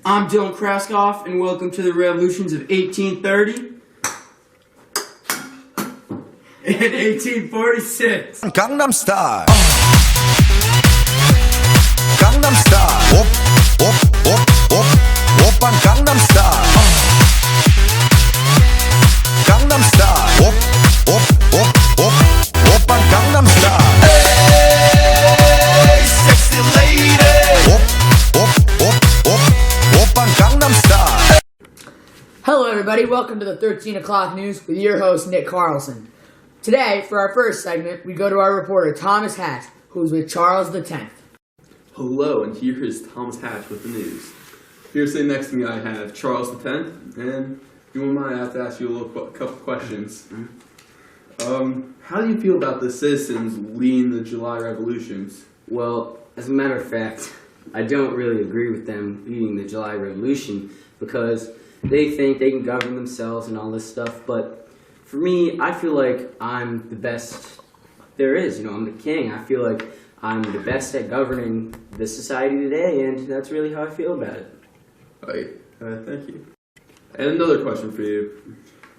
I'm Dylan Kraskoff, and welcome to the revolutions of 1830 and 1846. Gangnam Style. Gangnam Style. Op, op, op, op. Oppan Gangnam Style. Gangnam Style. Op, op, op, op. Oppan Gangnam Style. Hey, sexy lady. Op, op, op, op. Oppan Gangnam Style. Hello everybody, welcome to the 13 o'clock news with your host Nick Carlson. Today, for our first segment, we go to our reporter Thomas Hatch, who's with Charles X. Hello, and here is Thomas Hatch with the news. Here sitting next to me I have Charles X, and if you wouldn't mind, I have to ask you a couple questions. How do you feel about the citizens leading the July revolutions? Well, as a matter of fact, I don't really agree with them leading the July Revolution because they think they can govern themselves and all this stuff, but for me, I feel like I'm the best there is. I'm the king. I feel like I'm the best at governing the society today, and that's really how I feel about it. Thank you. And another question for you.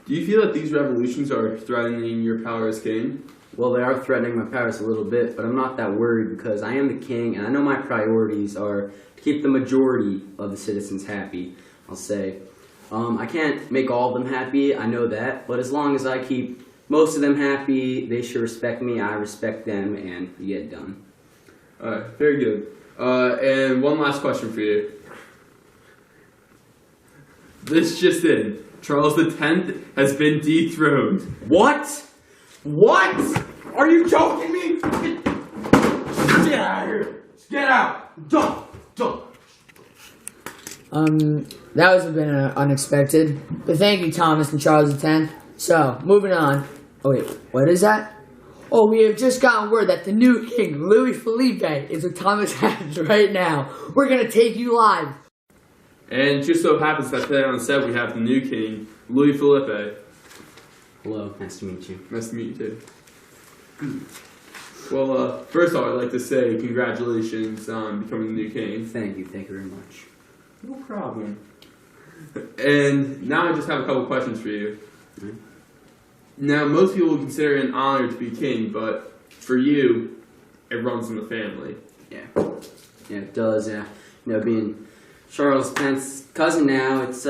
Do you feel that these revolutions are threatening your power as king? Well, they are threatening my powers a little bit, but I'm not that worried because I am the king, and I know my priorities are to keep the majority of the citizens happy, I'll say. I can't make all of them happy, I know that, but as long as I keep most of them happy, they should respect me, I respect them, and we get done. Alright, very good. And one last question for you. This just in. Charles X has been dethroned. What? What? Are you joking me? Get out of here! Get out! Don't! That was a bit unexpected, but thank you Thomas and Charles X. So, moving on. Oh wait, what is that? Oh, we have just gotten word that the new king, Louis Philippe, is with Thomas Hatch right now. We're gonna take you live. And just so happens that today on the set we have the new king, Louis Philippe. Hello, nice to meet you. Nice to meet you too. Well, first off, I'd like to say congratulations on becoming the new king. Thank you very much. No problem. And now I just have a couple questions for you. Mm-hmm. Now, most people would consider it an honor to be king, but for you, it runs in the family. Yeah, it does. Being Charles X's cousin now, it's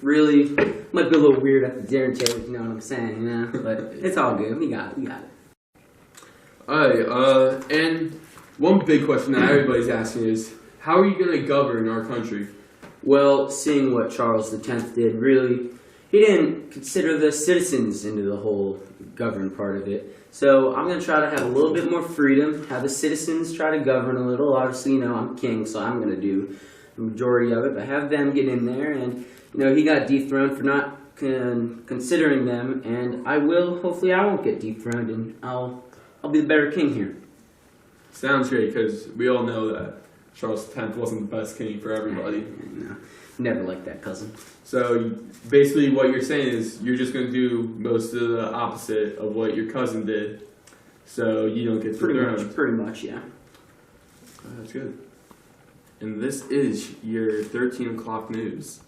really might be a little weird at the dinner table. You know what I'm saying? But it's all good. We got it. Alright. And one big question that everybody's asking is, how are you going to govern our country? Well, seeing what Charles X did, really, he didn't consider the citizens into the whole govern part of it. So I'm going to try to have a little bit more freedom, have the citizens try to govern a little. Obviously, I'm king, so I'm going to do the majority of it, but have them get in there. And, he got dethroned for not considering them, and hopefully I won't get dethroned, and I'll be the better king here. Sounds great, because we all know that Charles X wasn't the best king for everybody. No, never liked that cousin. So basically what you're saying is you're just going to do most of the opposite of what your cousin did, so you don't get dethroned. Pretty much, yeah. That's good. And this is your 13 o'clock news.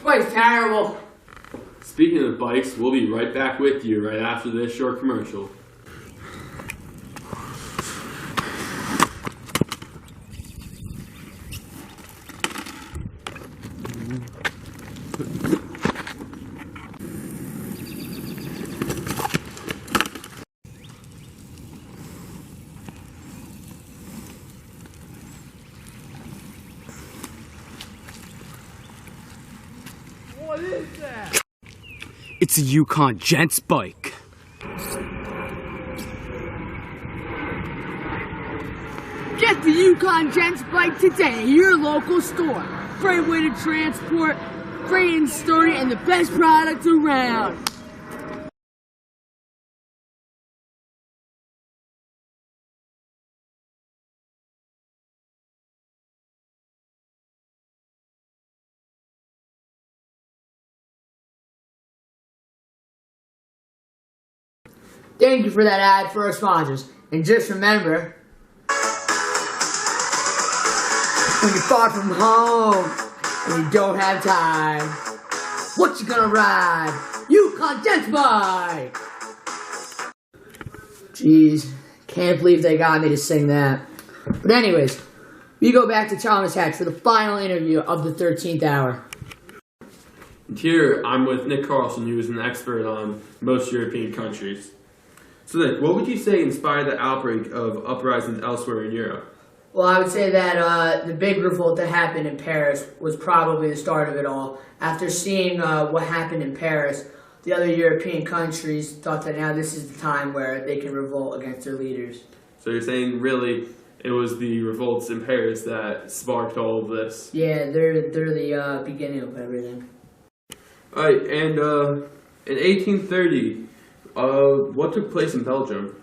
Boy's terrible. Speaking of bikes, we'll be right back with you right after this short commercial. What is that? It's a Yukon Gents bike. Get the Yukon Gents bike today at your local store. Great way to transport, great and sturdy, and the best product around. Thank you for that ad for our sponsors. And just remember, when you're far from home and you don't have time, what you gonna ride? Yukon Gents Bike! Jeez, can't believe they got me to sing that. But anyways, we go back to Thomas Hatch for the final interview of the 13th hour. And here, I'm with Nick Carlson, who is an expert on most European countries. So Nick, what would you say inspired the outbreak of uprisings elsewhere in Europe? Well, I would say that the big revolt that happened in Paris was probably the start of it all. After seeing what happened in Paris, the other European countries thought that now this is the time where they can revolt against their leaders. So you're saying really it was the revolts in Paris that sparked all of this? Yeah, they're the beginning of everything. Alright, and in 1830, what took place in Belgium?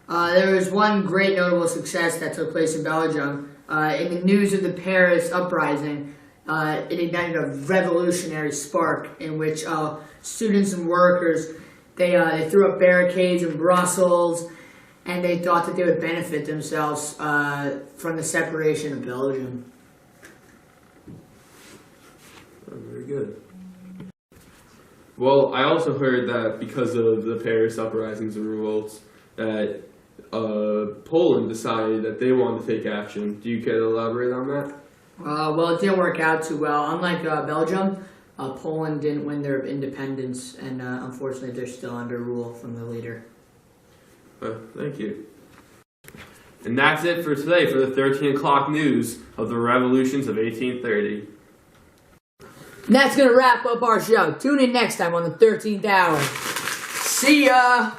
There was one great notable success that took place in Belgium. In the news of the Paris uprising, it ignited a revolutionary spark in which students and workers, they threw up barricades in Brussels, and they thought that they would benefit themselves from the separation of Belgium. Oh, very good. Well, I also heard that because of the Paris uprisings and revolts, that Poland decided that they wanted to take action. Do you care to elaborate on that? Well, it didn't work out too well. Unlike Belgium, Poland didn't win their independence, and unfortunately they're still under rule from the leader. Thank you. And that's it for today for the 13 o'clock news of the revolutions of 1830. And that's going to wrap up our show. Tune in next time on the 13th hour. See ya!